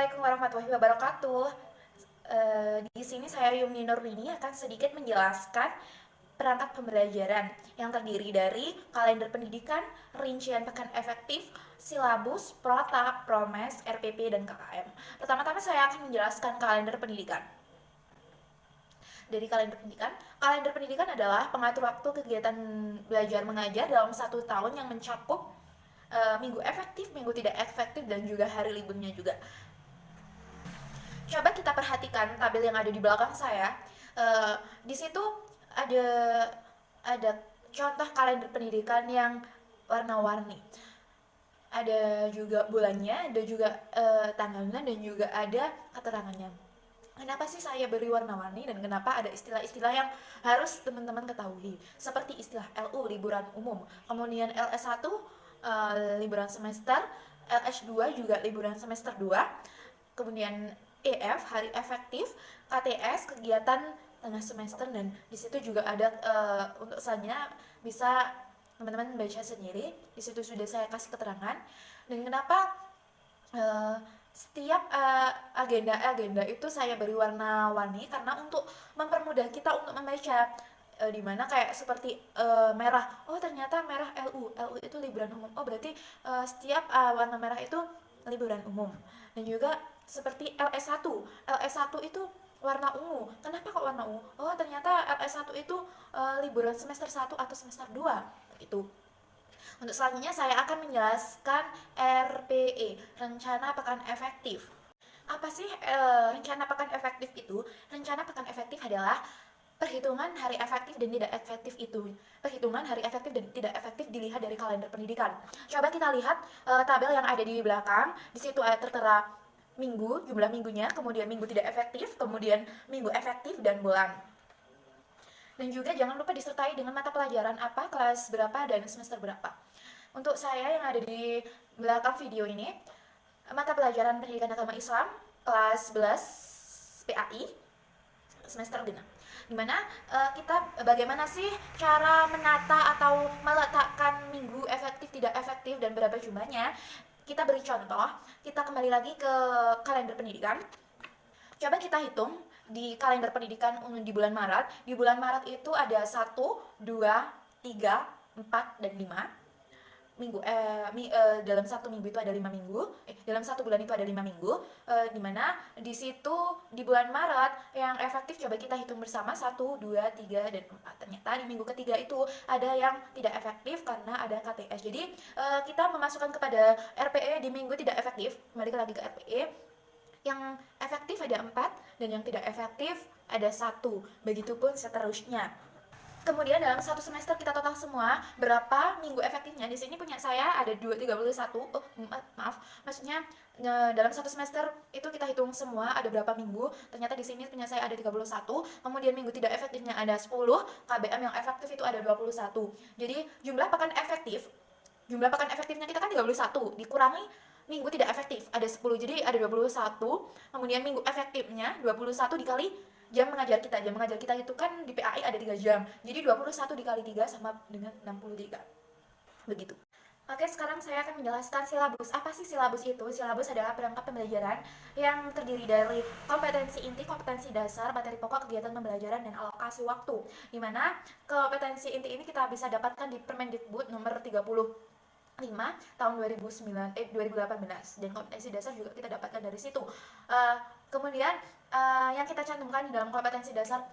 Assalamualaikum warahmatullahi wabarakatuh. Di sini saya Yumni Nurlini akan sedikit menjelaskan perangkat pembelajaran yang terdiri dari kalender pendidikan, rincian pekan efektif, silabus, prota, promes, RPP, dan KKM. Pertama-tama saya akan menjelaskan kalender pendidikan. Dari kalender pendidikan adalah pengatur waktu kegiatan belajar mengajar dalam 1 tahun yang mencakup minggu efektif, minggu tidak efektif, dan juga hari liburnya juga. Coba kita perhatikan tabel yang ada di belakang saya. Di situ ada contoh kalender pendidikan yang warna-warni. Ada juga bulannya, ada juga tanggalnya, dan juga ada keterangannya. Kenapa sih saya beri warna-warni dan kenapa ada istilah-istilah yang harus teman-teman ketahui? Seperti istilah LU, liburan umum, kemudian LS1, liburan semester, LS2 juga liburan semester 2, kemudian EF, hari efektif, KTS, kegiatan tengah semester, dan di situ juga ada untuk selanjutnya bisa teman-teman baca sendiri. Di situ sudah saya kasih keterangan. Dan kenapa setiap agenda itu saya beri warna-warni, karena untuk mempermudah kita untuk membaca. Dimana kayak seperti merah, oh ternyata merah LU itu liburan umum, oh berarti setiap warna merah itu liburan umum. Dan juga seperti LS1 itu warna ungu. Kenapa kok warna ungu? Oh ternyata LS1 itu liburan semester 1 atau semester 2 itu. Untuk selanjutnya saya akan menjelaskan RPE, rencana pekan efektif. Apa sih rencana pekan efektif itu? Rencana pekan efektif adalah perhitungan hari efektif dan tidak efektif itu. Perhitungan hari efektif dan tidak efektif dilihat dari kalender pendidikan. Coba kita lihat tabel yang ada di belakang. Di situ ada tertera minggu, jumlah minggunya, kemudian minggu tidak efektif, kemudian minggu efektif, dan bulan. Dan juga jangan lupa disertai dengan mata pelajaran apa, kelas berapa, dan semester berapa. Untuk saya yang ada di belakang video ini, mata pelajaran pendidikan agama Islam, kelas 11 PAI, semester genap. Dimana kita bagaimana sih cara menata atau meletakkan minggu efektif, tidak efektif, dan berapa jumlahnya. Kita beri contoh, kita kembali lagi ke kalender pendidikan. Coba kita hitung di kalender pendidikan di bulan Maret. Di bulan Maret itu ada 1, 2, 3, 4, dan 5 minggu. Dalam 1 minggu itu ada 5 minggu. Dalam 1 bulan itu ada 5 minggu. Dimana di situ di bulan Maret yang efektif coba kita hitung bersama 1, 2, 3, dan 4. Ternyata di minggu ketiga itu ada yang tidak efektif karena ada KTS. Jadi kita memasukkan kepada RPE di minggu tidak efektif. Kembali lagi ke RPE. Yang efektif ada 4 dan yang tidak efektif ada 1. Begitupun seterusnya. Kemudian dalam 1 semester kita total semua berapa minggu efektifnya. Di sini punya saya ada 31. Maaf. Maksudnya dalam 1 semester itu kita hitung semua ada berapa minggu. Ternyata di sini punya saya ada 31. Kemudian minggu tidak efektifnya ada 10. KBM yang efektif itu ada 21. Jadi jumlah pekan efektifnya kita kan 31 dikurangi minggu tidak efektif ada 10, jadi ada 21. Kemudian minggu efektifnya 21 dikali jam mengajar kita. Jam mengajar kita itu kan di PAI ada 3 jam. Jadi 21 dikali 3 sama dengan 63. Begitu. Oke, sekarang saya akan menjelaskan silabus. Apa sih silabus itu? Silabus adalah perangkat pembelajaran yang terdiri dari kompetensi inti, kompetensi dasar, materi pokok, kegiatan pembelajaran, dan alokasi waktu. Dimana kompetensi inti ini kita bisa dapatkan di Permendikbud nomor 35 tahun 2018, dan kompetensi dasar juga kita dapatkan dari situ. Kemudian yang kita cantumkan di dalam kompetensi dasar,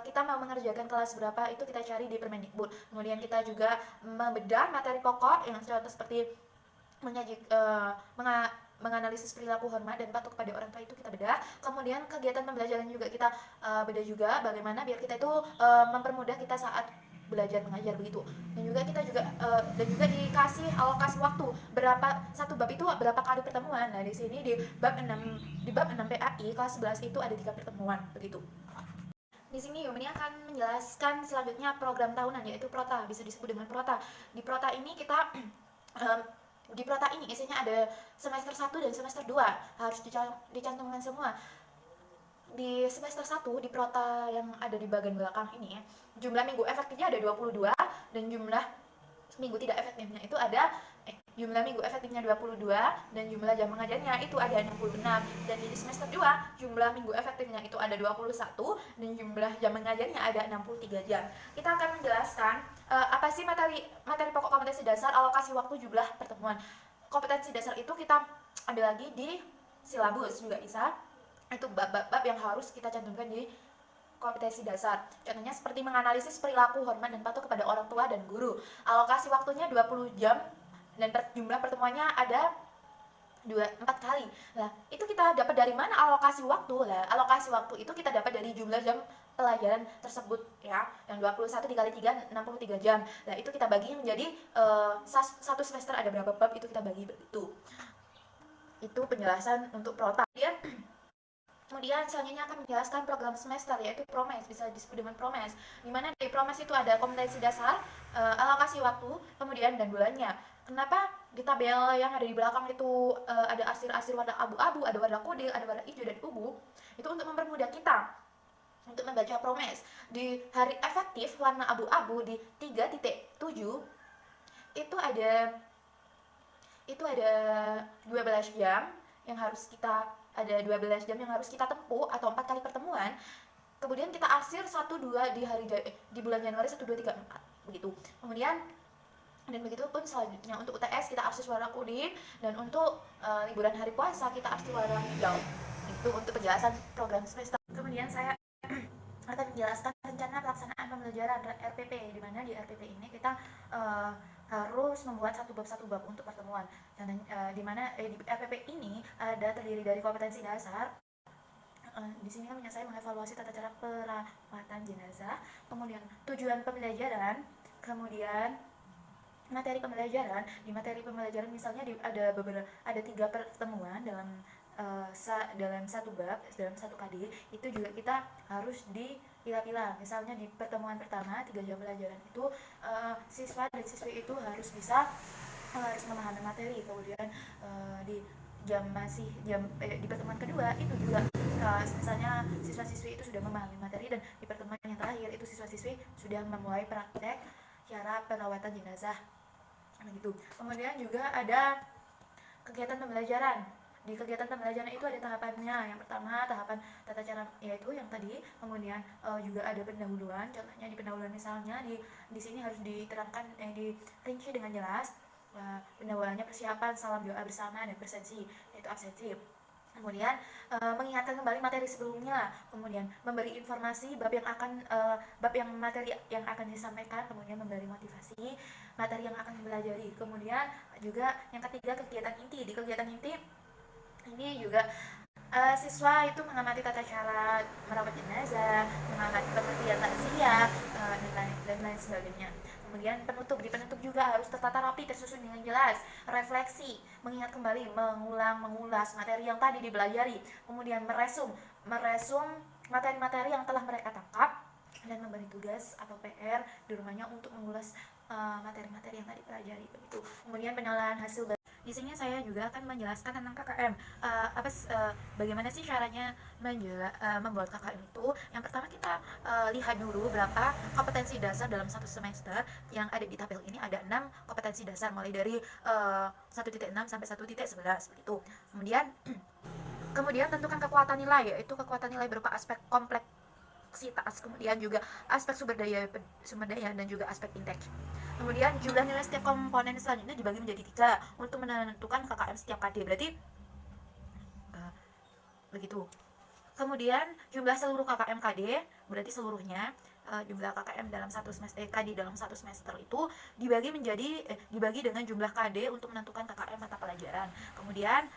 kita mau mengerjakan kelas berapa itu kita cari di Permendikbud. Kemudian kita juga membedah materi pokok yang contoh seperti menganalisis perilaku hormat dan patuh kepada orang tua itu kita bedah. Kemudian kegiatan pembelajaran juga kita bedah juga, bagaimana biar kita itu mempermudah kita saat belajar mengajar begitu. Dan juga dikasih alokasi waktu berapa satu bab itu berapa kali pertemuan. Nah di sini di bab 6 PAI kelas 11 itu ada 3 pertemuan begitu. Di sini Yumni akan menjelaskan selanjutnya program tahunan, yaitu prota, bisa disebut dengan prota. Di prota ini kita di prota ini isinya ada semester 1 dan semester 2, harus dicantumkan semua. Di semester 1 di prota yang ada di bagian belakang ini, jumlah minggu efektifnya ada 22 dan jumlah minggu tidak efektifnya itu ada jumlah minggu efektifnya 22 dan jumlah jam mengajarnya itu ada 66. Dan di semester 2 jumlah minggu efektifnya itu ada 21 dan jumlah jam mengajarnya ada 63 jam. Kita akan menjelaskan apa sih materi pokok kompetensi dasar, alokasi waktu, jumlah pertemuan. Kompetensi dasar itu kita ambil lagi di silabus juga bisa. Itu bab-bab yang harus kita cantumkan di kompetensi dasar. Contohnya seperti menganalisis perilaku, hormat dan patuh kepada orang tua dan guru. Alokasi waktunya 20 jam dan jumlah pertemuannya ada 4 kali. Nah, itu kita dapat dari mana alokasi waktu? Lah, alokasi waktu itu kita dapat dari jumlah jam pelajaran tersebut ya. Yang 21 dikali 3 63 jam. Nah, itu kita bagi menjadi satu semester ada berapa bab, itu kita bagi begitu. Itu penjelasan untuk prota. Kemudian selanjutnya akan menjelaskan program semester, yaitu PROMES, bisa disebut dengan PROMES, dimana di PROMES itu ada kompetensi dasar, alokasi waktu, kemudian dan bulannya. Kenapa di tabel yang ada di belakang itu ada arsir-arsir warna abu-abu, ada warna kuning, ada warna hijau dan ungu? Itu untuk mempermudah kita untuk membaca PROMES. Di hari efektif warna abu-abu di 3.7 itu ada 12 jam yang harus kita tempuh atau 4 kali pertemuan. Kemudian kita arsir 1-2 di bulan Januari 1-2-3-4 begitu. Kemudian dan begitu pun selanjutnya untuk UTS kita arsir warna kuning, dan untuk liburan hari puasa kita arsir warna hijau. Itu untuk penjelasan program semester. Kemudian saya akan menjelaskan rencana pelaksanaan pembelajaran RPP, di mana di RPP ini kita harus membuat satu bab untuk pertemuan. Dan di mana di RPP ini terdiri dari kompetensi dasar. Di sini kan saya mengevaluasi tata cara perawatan jenazah, kemudian tujuan pembelajaran, kemudian materi pembelajaran. Di materi pembelajaran misalnya ada 3 pertemuan dalam satu bab, dalam satu KD. Itu juga kita harus dipilah-pilah. Misalnya di pertemuan pertama 3 jam pelajaran itu siswa dan siswi itu harus memahami materi. Kemudian di pertemuan kedua itu juga misalnya siswa-siswi itu sudah memahami materi, dan di pertemuan yang terakhir itu siswa-siswi sudah memulai praktek cara perawatan jenazah begitu. Kemudian juga ada kegiatan pembelajaran. Di kegiatan pembelajaran itu ada tahapannya. Yang pertama tahapan tata cara, yaitu yang tadi. Kemudian juga ada pendahuluan. Contohnya di pendahuluan misalnya di sini harus diterangkan dirinci dengan jelas. Pendahuluannya persiapan, salam doa bersama, dan presensi, yaitu absensi. Kemudian mengingatkan kembali materi sebelumnya, kemudian memberi informasi materi yang akan disampaikan, kemudian memberi motivasi materi yang akan dipelajari. Kemudian juga yang ketiga kegiatan inti. Di kegiatan inti ini juga siswa itu mengamati tata cara merawat jenazah, mengamati pengertian takziah, dan lain sebagainya. Kemudian penutup. Di penutup juga harus tertata rapi, tersusun dengan jelas, refleksi, mengingat kembali, mengulas materi yang tadi dipelajari, kemudian meresum materi-materi yang telah mereka tangkap, dan memberi tugas atau PR di rumahnya untuk mengulas materi-materi yang tadi pelajari begitu. Kemudian penilaian hasil. Di sini saya juga akan menjelaskan tentang KKM. Bagaimana sih caranya membuat KKM itu? Yang pertama kita lihat dulu berapa kompetensi dasar dalam satu semester. Yang ada di tabel ini ada 6 kompetensi dasar, mulai dari 1.6 sampai 1.11 begitu. Kemudian tentukan kekuatan nilai, yaitu kekuatan nilai berupa aspek kompleksitas, kemudian juga aspek sumber daya dan juga aspek intake. Kemudian jumlah nilai setiap komponen selanjutnya dibagi menjadi 3 untuk menentukan KKM setiap KD, berarti begitu. Kemudian jumlah seluruh KKM KD, berarti seluruhnya jumlah KKM dalam satu semester KD dalam satu semester itu dibagi dengan jumlah KD untuk menentukan KKM mata pelajaran. Kemudian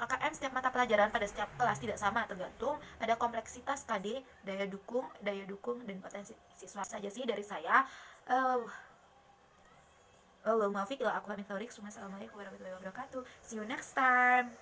KKM setiap mata pelajaran pada setiap kelas tidak sama, tergantung pada kompleksitas KD, daya dukung dan potensi siswa. Saja sih dari saya. Assalamualaikum warahmatullahi wabarakatuh. See you next time.